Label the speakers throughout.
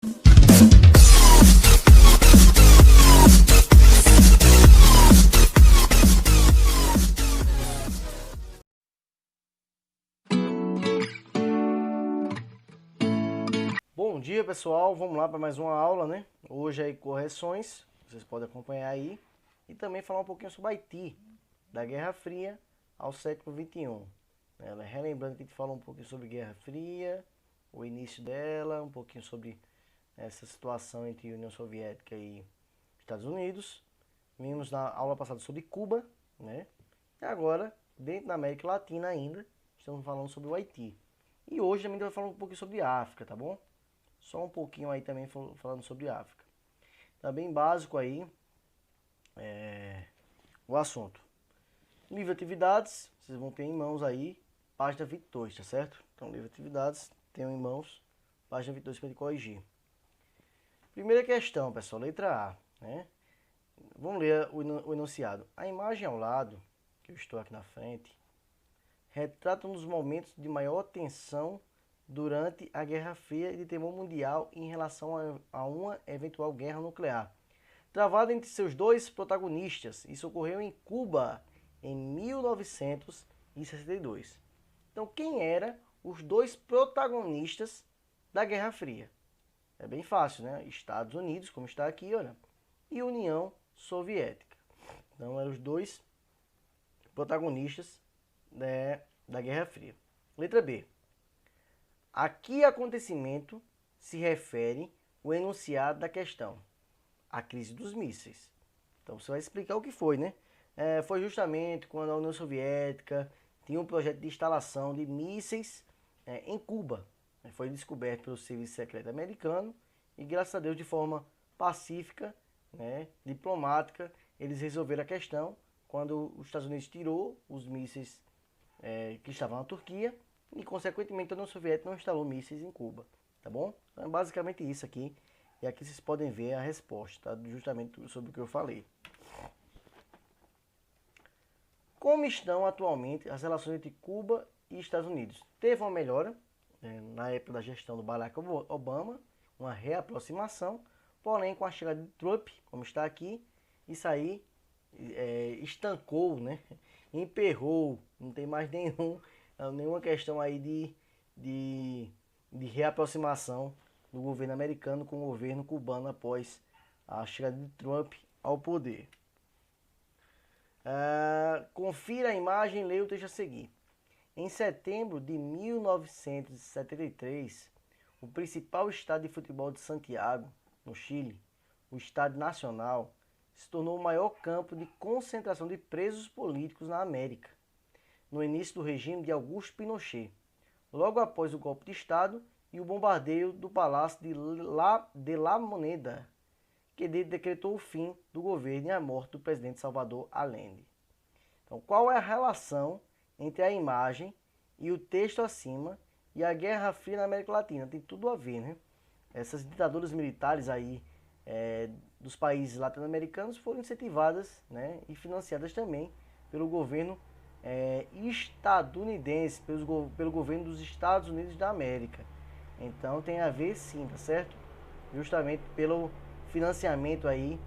Speaker 1: Bom dia, pessoal, vamos lá para mais uma aula, né? Hoje aí correções, vocês podem acompanhar aí, e também falar um pouquinho sobre Haiti, da Guerra Fria ao século XXI. Relembrando que a gente falou um pouquinho sobre Guerra Fria, o início dela, um pouquinho sobre essa situação entre União Soviética e Estados Unidos. Vimos na aula passada sobre Cuba, né? E agora, dentro da América Latina ainda, estamos falando sobre o Haiti. E hoje também a gente vai falar um pouquinho sobre África, tá bom? Só um pouquinho aí também falando sobre África. Tá bem básico aí o assunto. Livro de atividades, vocês vão ter em mãos aí, página 22, tá certo? Então, livro de atividades, tenho em mãos, página 22 para corrigir. Primeira questão, pessoal, letra A, né? Vamos ler o enunciado. A imagem ao lado, que eu estou aqui na frente, retrata um dos momentos de maior tensão durante a Guerra Fria e de temor mundial em relação a uma eventual guerra nuclear, travada entre seus dois protagonistas. Isso ocorreu em Cuba em 1962. Então, quem eram os dois protagonistas da Guerra Fria? É bem fácil, né? Estados Unidos, como está aqui, olha, e União Soviética. Então, eram os dois protagonistas da Guerra Fria. Letra B. A que acontecimento se refere o enunciado da questão? A crise dos mísseis. Então você vai explicar o que foi, né? Foi justamente quando a União Soviética tinha um projeto de instalação de mísseis em Cuba. Foi descoberto pelo Serviço Secreto americano e, graças a Deus, de forma pacífica, né, diplomática, eles resolveram a questão quando os Estados Unidos tirou os mísseis que estavam na Turquia e, consequentemente, a União Soviética não instalou mísseis em Cuba, tá bom? Então é basicamente isso aqui, e aqui vocês podem ver a resposta, tá? Justamente sobre o que eu falei. Como estão atualmente as relações entre Cuba e Estados Unidos? Teve uma melhora na época da gestão do Barack Obama, uma reaproximação, porém com a chegada de Trump, como está aqui, isso aí estancou, né? Emperrou, não tem mais nenhuma questão aí de reaproximação do governo americano com o governo cubano após a chegada de Trump ao poder. Confira a imagem e leia o texto a seguir. Em setembro de 1973, o principal estádio de futebol de Santiago, no Chile, o Estádio Nacional, se tornou o maior campo de concentração de presos políticos na América, no início do regime de Augusto Pinochet, logo após o golpe de Estado e o bombardeio do Palácio de La Moneda, que decretou o fim do governo e a morte do presidente Salvador Allende. Então, qual é a relação entre a imagem e o texto acima e a Guerra Fria na América Latina? Tem tudo a ver, né? Essas ditaduras militares aí dos países latino-americanos foram incentivadas, né, e financiadas também pelo governo estadunidense, pelo governo dos Estados Unidos da América. Então tem a ver sim, tá certo? Justamente pelo financiamento aí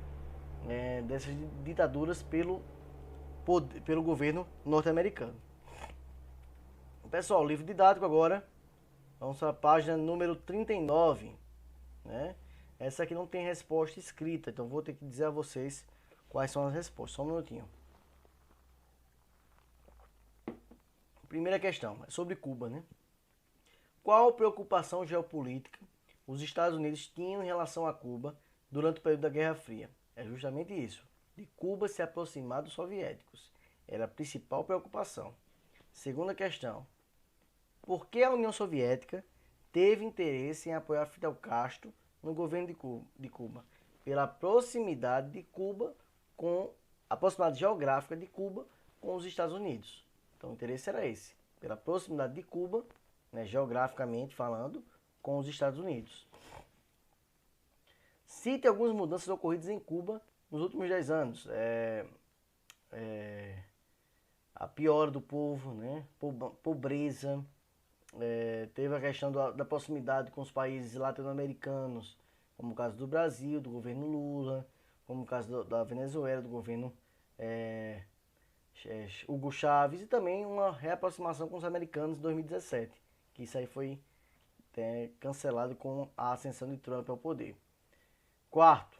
Speaker 1: dessas ditaduras pelo governo norte-americano. Pessoal, livro didático agora. Vamos para a página número 39, né? Essa aqui não tem resposta escrita, então vou ter que dizer a vocês quais são as respostas. Só um minutinho. Primeira questão é sobre Cuba, né? Qual preocupação geopolítica os Estados Unidos tinham em relação a Cuba durante o período da Guerra Fria? É justamente isso, de Cuba se aproximar dos soviéticos. Era a principal preocupação. Segunda questão. Por que a União Soviética teve interesse em apoiar Fidel Castro no governo de Cuba? Pela proximidade de Cuba a proximidade geográfica de Cuba com os Estados Unidos. Então o interesse era esse, pela proximidade de Cuba, né, geograficamente falando, com os Estados Unidos. Cite algumas mudanças ocorridas em Cuba nos últimos 10 anos. A piora do povo, né, pobreza, teve a questão da proximidade com os países latino-americanos, como o caso do Brasil, do governo Lula, como o caso da Venezuela, do governo Hugo Chávez, e também uma reaproximação com os americanos em 2017, que isso aí foi cancelado com a ascensão de Trump ao poder. Quarto,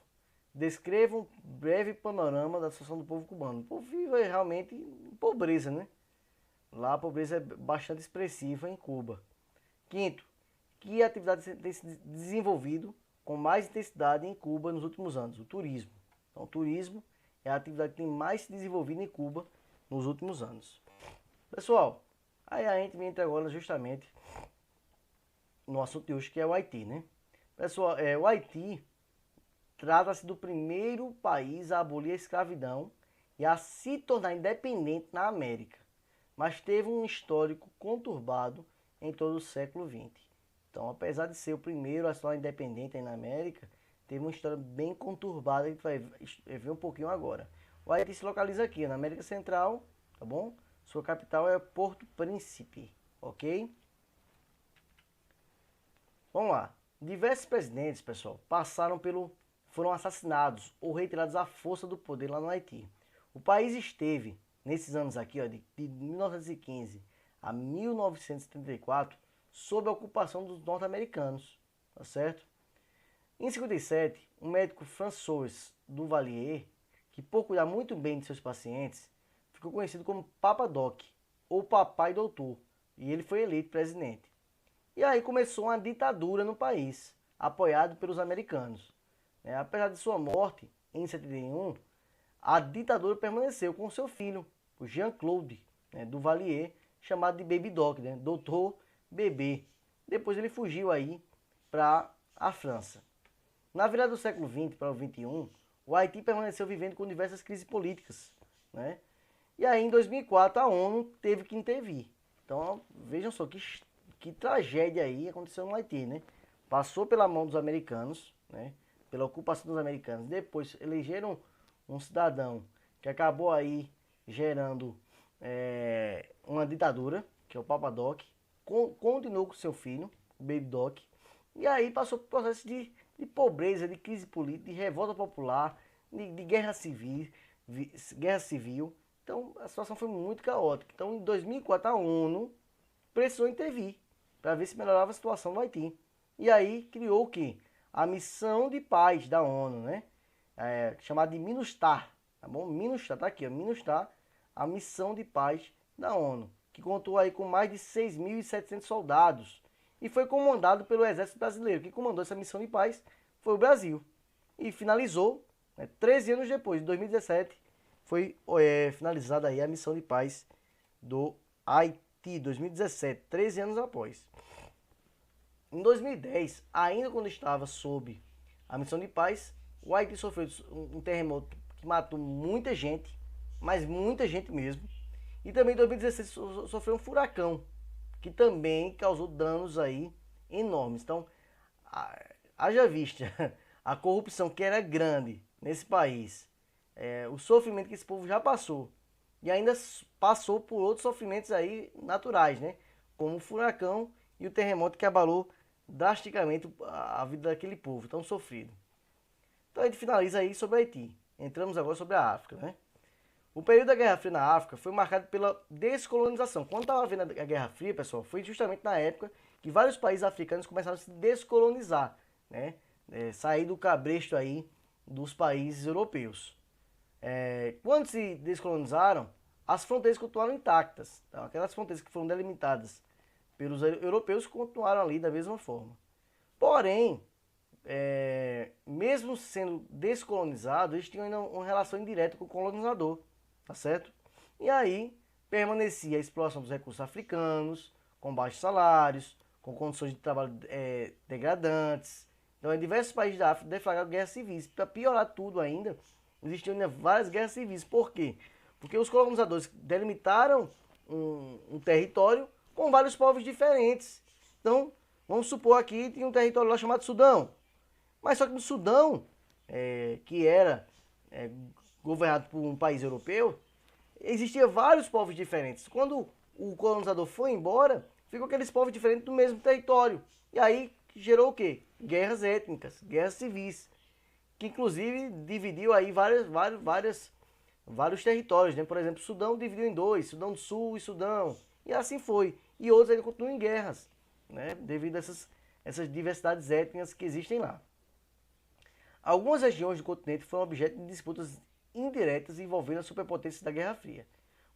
Speaker 1: descreva um breve panorama da situação do povo cubano. O povo vive realmente em pobreza, né? Lá a pobreza é bastante expressiva em Cuba. Quinto, que atividade tem se desenvolvido com mais intensidade em Cuba nos últimos anos? O turismo. Então, o turismo é a atividade que tem mais se desenvolvido em Cuba nos últimos anos. Pessoal, aí a gente entra agora justamente no assunto de hoje, que é o Haiti, né? Pessoal, o Haiti trata-se do primeiro país a abolir a escravidão e a se tornar independente na América, mas teve um histórico conturbado em todo o século XX. Então, apesar de ser o primeiro a se tornar independente aí na América, teve uma história bem conturbada, a gente vai ver um pouquinho agora. O Haiti se localiza aqui, na América Central, tá bom? Sua capital é Porto Príncipe, ok? Vamos lá. Diversos presidentes, pessoal, foram assassinados ou retirados à força do poder lá no Haiti. O país esteve, nesses anos aqui, ó, de 1915 a 1974, sob a ocupação dos norte-americanos, tá certo? Em 57, o médico François Duvalier, que por cuidar muito bem de seus pacientes, ficou conhecido como Papa Doc, ou Papai Doutor, e ele foi eleito presidente. E aí começou uma ditadura no país, apoiado pelos americanos. Apesar de sua morte, em 71, a ditadura permaneceu com seu filho, o Jean-Claude Duvalier, chamado de Baby Doc, Doutor Bebê. Depois ele fugiu aí para a França. Na virada do século XX para o XXI, o Haiti permaneceu vivendo com diversas crises políticas, né? E aí em 2004 a ONU teve que intervir. Então vejam só que tragédia aí aconteceu no Haiti, né? Passou pela mão dos americanos, né? Pela ocupação dos americanos. Depois elegeram um cidadão que acabou aí gerando uma ditadura, que é o Papa Doc. Continuou com seu filho, o Baby Doc. E aí passou por processo de pobreza, de crise política, de revolta popular, de guerra civil. Então a situação foi muito caótica. Então em 2004 a ONU precisou intervir para ver se melhorava a situação no Haiti. E aí criou o quê? A missão de paz da ONU, né? Chamada de MINUSTAH, tá bom? MINUSTAH, tá aqui, ó, MINUSTAH, a missão de paz da ONU, que contou aí com mais de 6.700 soldados e foi comandado pelo Exército Brasileiro. Quem comandou essa missão de paz foi o Brasil. E finalizou, 13 anos depois, em 2017, foi finalizada aí a missão de paz do Haiti, 2017, 13 anos após. Em 2010, ainda quando estava sob a missão de paz, o Haiti sofreu um terremoto que matou muita gente, mas muita gente mesmo. E também em 2016 sofreu um furacão, que também causou danos aí enormes. Então, haja vista a corrupção que era grande nesse país, o sofrimento que esse povo já passou, e ainda passou por outros sofrimentos aí naturais, né? Como o furacão e o terremoto que abalou drasticamente a vida daquele povo tão sofrido. Então a gente finaliza aí sobre o Haiti. Entramos agora sobre a África, né? O período da Guerra Fria na África foi marcado pela descolonização. Quando estava havendo a Guerra Fria, pessoal, foi justamente na época que vários países africanos começaram a se descolonizar, né? Sair do cabresto aí dos países europeus. Quando se descolonizaram, as fronteiras continuaram intactas. Então, aquelas fronteiras que foram delimitadas pelos europeus continuaram ali da mesma forma. Porém, mesmo sendo descolonizados, eles tinham ainda uma relação indireta com o colonizador, tá certo? E aí permanecia a exploração dos recursos africanos, com baixos salários, com condições de trabalho degradantes. Então, em diversos países da África deflagraram guerras civis. Para piorar tudo ainda, existiam ainda várias guerras civis. Por quê? Porque os colonizadores delimitaram um território com vários povos diferentes. Então, vamos supor aqui tinha um território lá chamado Sudão. Mas só que no Sudão, que era governado por um país europeu, existia vários povos diferentes. Quando o colonizador foi embora, ficou aqueles povos diferentes do mesmo território. E aí gerou o quê? Guerras étnicas, guerras civis, que inclusive dividiu aí vários territórios, né? Por exemplo, Sudão dividiu em dois, Sudão do Sul e Sudão, e assim foi. E outros ainda continuam em guerras, né? Devido a essas diversidades étnicas que existem lá. Algumas regiões do continente foram objeto de disputas indiretas envolvendo as superpotências da Guerra Fria.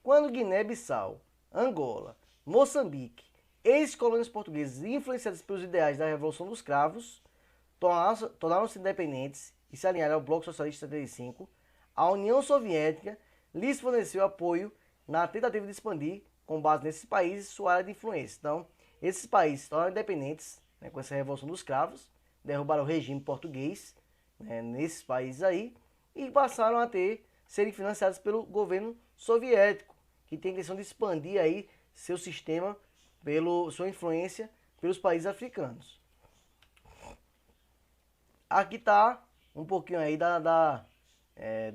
Speaker 1: Quando Guiné-Bissau, Angola, Moçambique, ex-colônias portuguesas influenciadas pelos ideais da Revolução dos Cravos, tornaram-se independentes e se alinharam ao Bloco Socialista 75, a União Soviética lhes forneceu apoio na tentativa de expandir, com base nesses países, sua área de influência. Então, esses países se tornaram independentes, né, com essa Revolução dos Cravos, derrubaram o regime português, né, nesses países aí, e passaram a serem financiados pelo governo soviético, que tem a intenção de expandir aí seu sistema, sua influência pelos países africanos. Aqui está um pouquinho aí da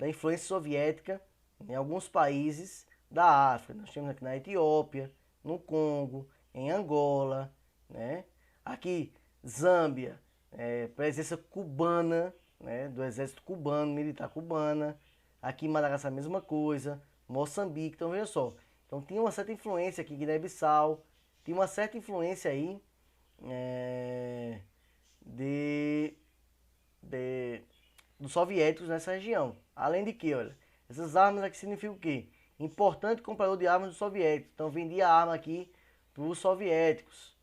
Speaker 1: influência soviética em alguns países da África. Nós temos aqui na Etiópia, no Congo, em Angola, né? Aqui, Zâmbia, presença cubana, né? Do exército cubano, militar cubana. Aqui em Madagascar a mesma coisa, Moçambique, então veja só. Então tinha uma certa influência aqui, Guiné-Bissau, tinha uma certa influência aí dos soviéticos nessa região. Além de que, olha, essas armas aqui significam o quê? Importante comprador de armas dos soviéticos. Então vendia arma aqui para os soviéticos.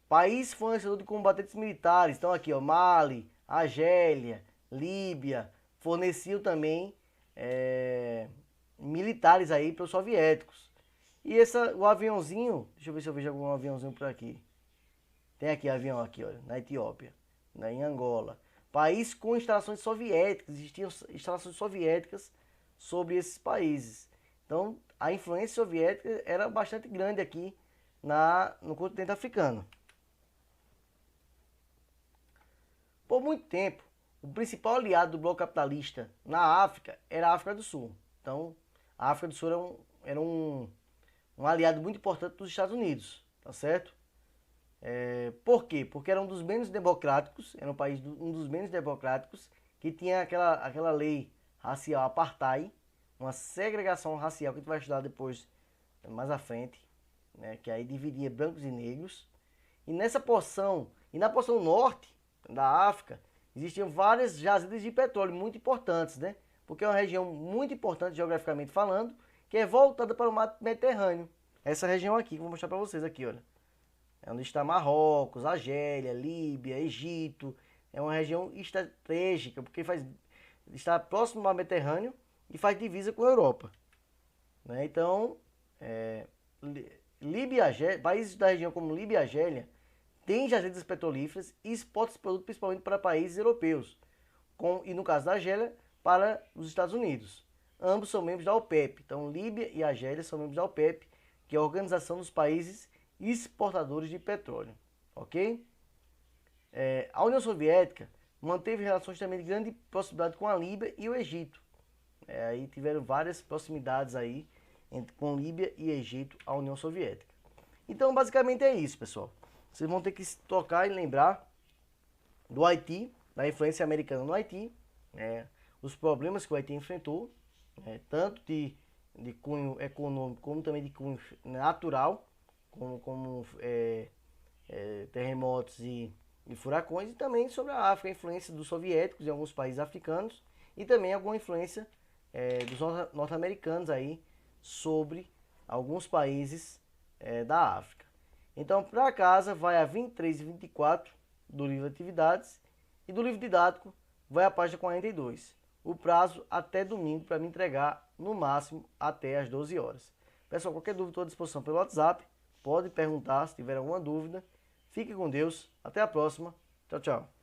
Speaker 1: País fornecedor de combatentes militares. Então aqui, ó, Mali, Argélia, Líbia, forneciam também militares aí para os soviéticos. E o aviãozinho, deixa eu ver se eu vejo algum aviãozinho por aqui. Tem aqui avião aqui, olha, na Etiópia, né, em Angola. País com instalações soviéticas, existiam instalações soviéticas sobre esses países. Então, a influência soviética era bastante grande aqui no continente africano. Por muito tempo, o principal aliado do bloco capitalista na África era a África do Sul. Então, a África do Sul era um aliado muito importante dos Estados Unidos, tá certo? Por quê? Porque era um dos menos democráticos, era um dos menos democráticos, que tinha aquela lei racial apartheid, uma segregação racial que a gente vai estudar depois, mais à frente, né, que aí dividia brancos e negros. E na porção norte da África, existiam várias jazidas de petróleo muito importantes, né? Porque é uma região muito importante geograficamente falando, que é voltada para o mar Mediterrâneo. Essa região aqui, que eu vou mostrar para vocês aqui, olha. É onde está Marrocos, Argélia, Líbia, Egito. É uma região estratégica, porque está próximo ao mar Mediterrâneo e faz divisa com a Europa. Né? Então, Líbia e Argélia, países da região como Líbia e Argélia, têm jazidas petrolíferas e exportam esse produto principalmente para países europeus. E no caso da Argélia, para os Estados Unidos. Ambos são membros da OPEP. Então, Líbia e Argélia são membros da OPEP, que é a Organização dos Países Exportadores de Petróleo. Ok? A União Soviética manteve relações também de grande proximidade com a Líbia e o Egito. Aí tiveram várias proximidades aí com Líbia e Egito, a União Soviética. Então, basicamente é isso, pessoal. Vocês vão ter que se tocar e lembrar do Haiti, da influência americana no Haiti, os problemas que o Haiti enfrentou, tanto de cunho econômico como também de cunho natural, como terremotos e furacões, e também sobre a África, a influência dos soviéticos em alguns países africanos e também alguma influência dos norte-americanos aí sobre alguns países da África. Então, para casa vai a 23 e 24 do livro de atividades e do livro didático vai a página 42. O prazo até domingo para me entregar no máximo até às 12 horas. Pessoal, qualquer dúvida estou à disposição pelo WhatsApp. Pode perguntar se tiver alguma dúvida. Fique com Deus. Até a próxima. Tchau, tchau.